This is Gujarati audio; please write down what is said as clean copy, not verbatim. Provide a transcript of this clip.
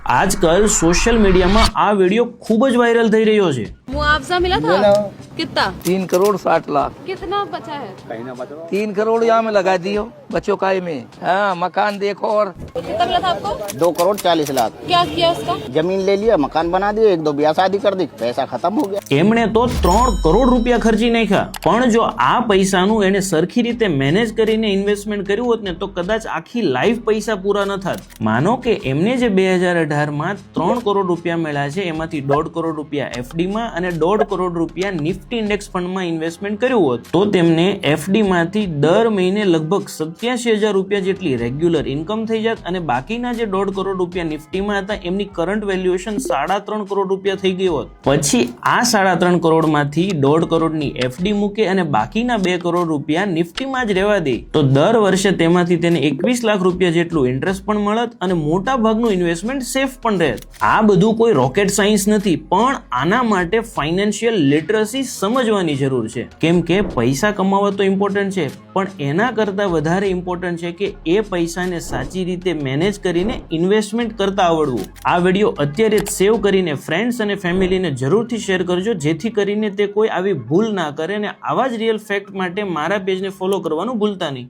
આજકાલ સોશિयल मीडिया में आ वीडियो खूब ज वायरल थई रह्यो छे। मुआवजा मिला था कितना? 3,60,00,000। कितना बचा है? 3 करोड़ यहाँ में लगा दियो बच्चों का में। हाँ, मकान देखो। और कितना मिला था आपको? 2,40,00,000। क्या किया उसका? जमीन ले लिया, मकान बना दिया, 1-2 ब्याह शादी कर दी, पैसा खत्म हो गया। एमणे तो 3 करोड़ रुपया खर्ची नाख्या, पण जो आ पैसाનું એને સરખી રીતે મેનેજ કરીને ઇન્વેસ્ટમેન્ટ કર્યું હોત ને તો કદાચ આખી લાઈફ પૈસા પૂરા ન થાત। માનો કે એમને જે 2018 માં 3 કરોડ રૂપિયા મળ્યા છે એમાંથી 1.5 કરોડ રૂપિયા એફડી માં અને 1.5 કરોડ રૂપિયા નિફ્ટી ઇન્ડેક્સ ફંડ માં ઇન્વેસ્ટમેન્ટ કર્યું હોત તો તેમને એફડી માંથી દર મહિને લગભગ 87,000 રૂપિયા જેટલી રેગ્યુલર ઇન્કમ થઈ જાત અને બાકીના જે 1.5 કરોડ રૂપિયા નિફ્ટી માં હતા એમની કરંટ વેલ્યુએશન 3.5 કરોડ રૂપિયા થઈ ગઈ હોત। પછી આ 3.5 કરોડ માંથી 1.5 કરોડની એફડી મૂકે અને બાકીના 2 કરોડ રૂપિયા નિફ્ટી માં જ રહેવા દે તો દર વર્ષે તેમાંથી તેને 21 લાખ રૂપિયા જેટલું ઇન્ટરેસ્ટ પણ મળત અને મોટા ભાગનું ઇન્વેસ્ટમેન્ટ સેફ પણ રહેત। આ બધું કોઈ રોકેટ સાયન્સ નથી, પણ આના માટે ફાઇનાન્શિયલ લિટરસી સમજવાની જરૂર છે। કેમ કે પૈસા કમાવા તો ઇમ્પોર્ટન્ટ છે, પણ એના કરતા વધારે ઇમ્પોર્ટન્ટ છે કે એ પૈસાને સાચી રીતે મેનેજ કરીને ઇન્વેસ્ટમેન્ટ કરતા આવડવું। આ વિડિયો અત્યારે જ સેવ કરીને ફ્રેન્ડ્સ અને ફેમિલીને જરૂરથી શેર કરજો, જેથી કરીને તે કોઈ આવી ભૂલ ના કરે અને આવા જ રિયલ ફેક્ટ માટે મારા પેજને ફોલો કરવાનું ભૂલતા નહીં।